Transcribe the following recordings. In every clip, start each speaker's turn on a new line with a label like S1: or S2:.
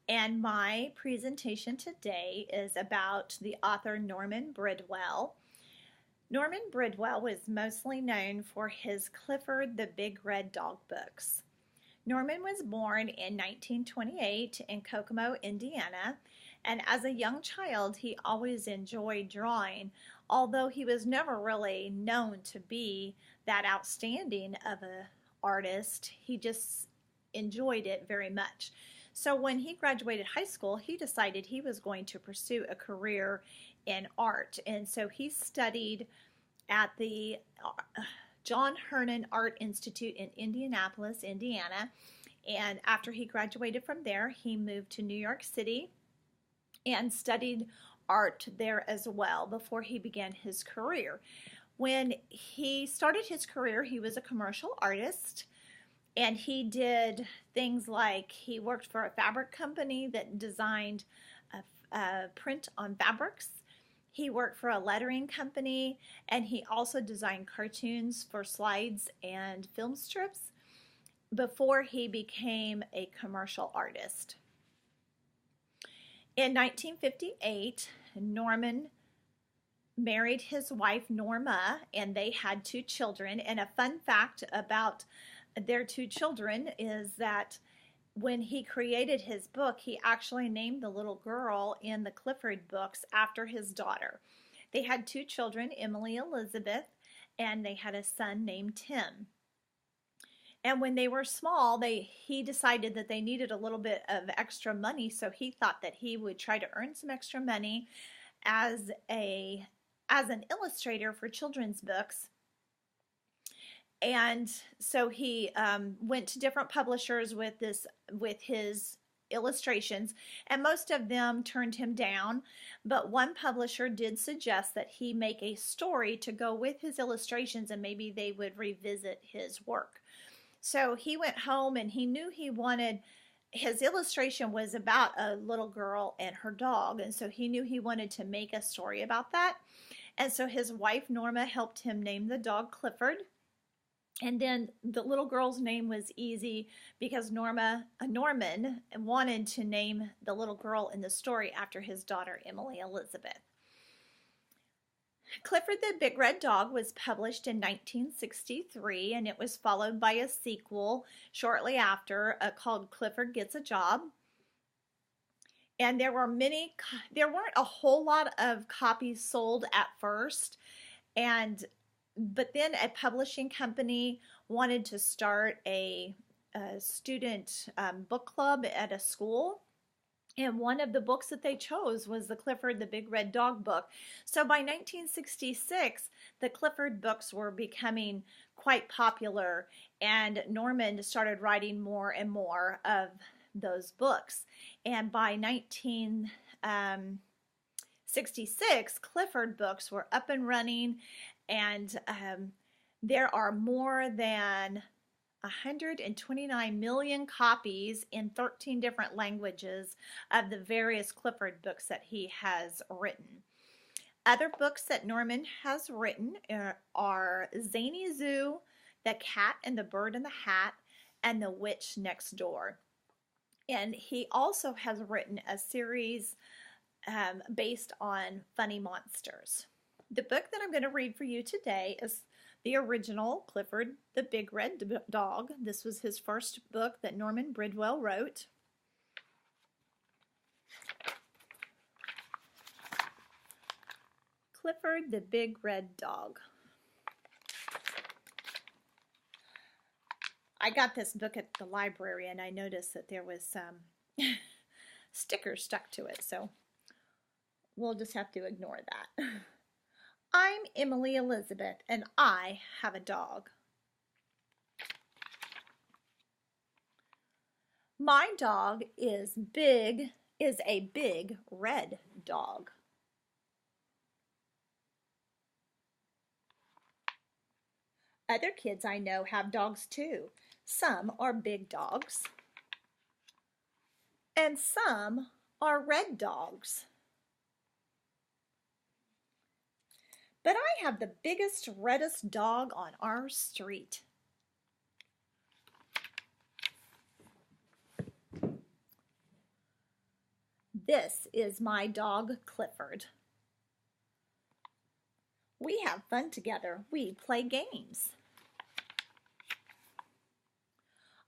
S1: and my presentation today is about the author Norman Bridwell. Norman Bridwell was mostly known for his Clifford the Big Red Dog books. Norman was born in 1928 in Kokomo, Indiana, and as a young child, he always enjoyed drawing, although he was never really known to be that outstanding of an artist. He just enjoyed it very much. So when he graduated high school, he decided he was going to pursue a career in art, and so he studied at the John Hernon Art Institute in Indianapolis, Indiana. And after he graduated from there, he moved to New York City and studied art there as well before he began his career. When he started his career, he was a commercial artist, and he did things like he worked for a fabric company that designed a print on fabrics. He worked for a lettering company, and he also designed cartoons for slides and film strips before he became a commercial artist. In 1958, Norman married his wife Norma, and they had 2 children. And a fun fact about their 2 children is that when he created his book, he actually named the little girl in the Clifford books after his daughter. They had 2 children, Emily Elizabeth, and they had a son named Tim. And when they were small, he decided that they needed a little bit of extra money, so he thought that he would try to earn some extra money as an illustrator for children's books. And so he went to different publishers with his illustrations, and most of them turned him down, but one publisher did suggest that he make a story to go with his illustrations, and maybe they would revisit his work. So he went home, and he knew his illustration was about a little girl and her dog, and so he knew he wanted to make a story about that. And so his wife Norma helped him name the dog Clifford. And then the little girl's name was easy because Norman wanted to name the little girl in the story after his daughter, Emily Elizabeth. Clifford the Big Red Dog was published in 1963, and it was followed by a sequel shortly after called Clifford Gets a Job. And there weren't a whole lot of copies sold at first, but then a publishing company wanted to start a student book club at a school. And one of the books that they chose was the Clifford the Big Red Dog book. So by 1966, the Clifford books were becoming quite popular, and Norman started writing more and more of those books. And by 1966, Clifford books were up and running, and there are more than 129 million copies in 13 different languages of the various Clifford books that he has written. Other books that Norman has written are Zany Zoo, The Cat and the Bird in the Hat, and The Witch Next Door. And he also has written a series based on funny monsters. The book that I'm going to read for you today is the original Clifford the Big Red Dog. This was his first book that Norman Bridwell wrote. Clifford the Big Red Dog. I got this book at the library, and I noticed that there was some stickers stuck to it, so we'll just have to ignore that. I'm Emily Elizabeth, and I have a dog. My dog is a big red dog. Other kids I know have dogs too. Some are big dogs, and some are red dogs. But I have the biggest, reddest dog on our street. This is my dog, Clifford. We have fun together. We play games.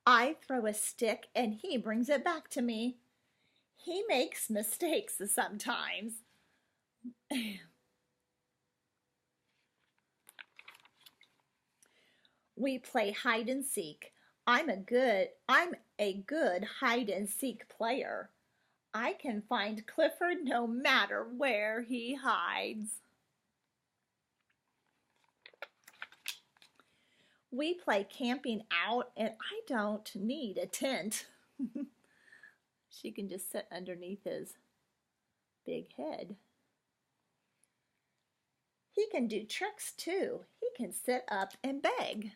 S1: I throw a stick and he brings it back to me. He makes mistakes sometimes. We play hide and seek. I'm a good hide and seek player. I can find Clifford no matter where he hides. We play camping out and I don't need a tent. She can just sit underneath his big head. He can do tricks too. He can sit up and beg.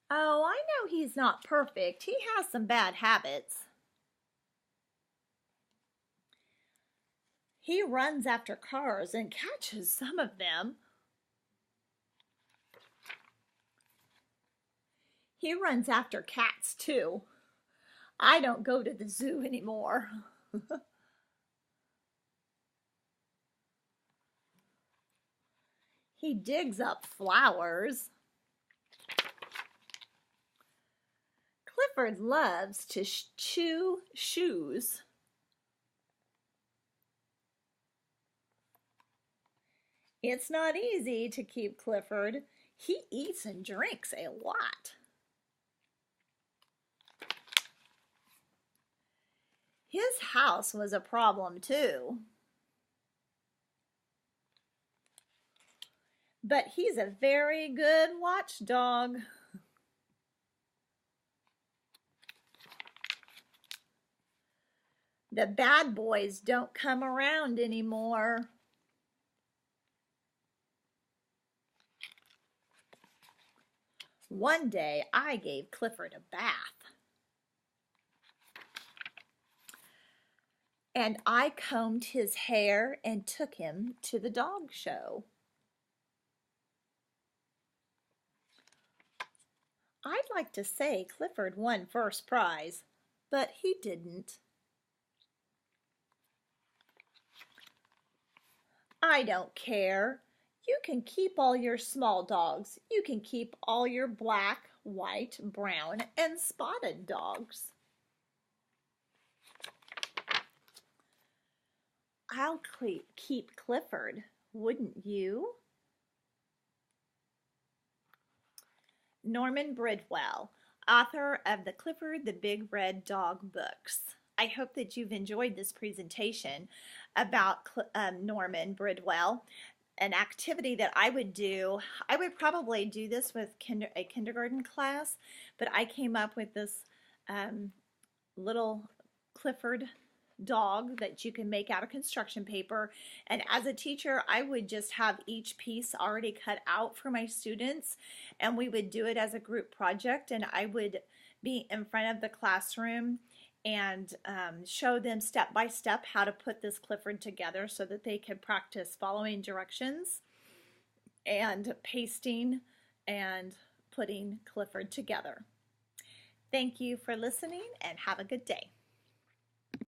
S1: Oh, I know he's not perfect. He has some bad habits. He runs after cars and catches some of them. He runs after cats too. I don't go to the zoo anymore. He digs up flowers. Clifford loves to chew shoes. It's not easy to keep Clifford. He eats and drinks a lot. His house was a problem too. But he's a very good watchdog. The bad boys don't come around anymore. One day I gave Clifford a bath. And I combed his hair and took him to the dog show. I'd like to say Clifford won first prize, but he didn't. I don't care. You can keep all your small dogs. You can keep all your black, white, brown, and spotted dogs. I'll keep Clifford, wouldn't you? Norman Bridwell, author of the Clifford the Big Red Dog books. I hope that you've enjoyed this presentation about Norman Bridwell. An activity that I would do, I would probably do this with a kindergarten class, but I came up with this little Clifford dog that you can make out of construction paper, and as a teacher I would just have each piece already cut out for my students, and we would do it as a group project, and I would be in front of the classroom and show them step by step how to put this Clifford together so that they could practice following directions and pasting and putting Clifford together. Thank you for listening and have a good day.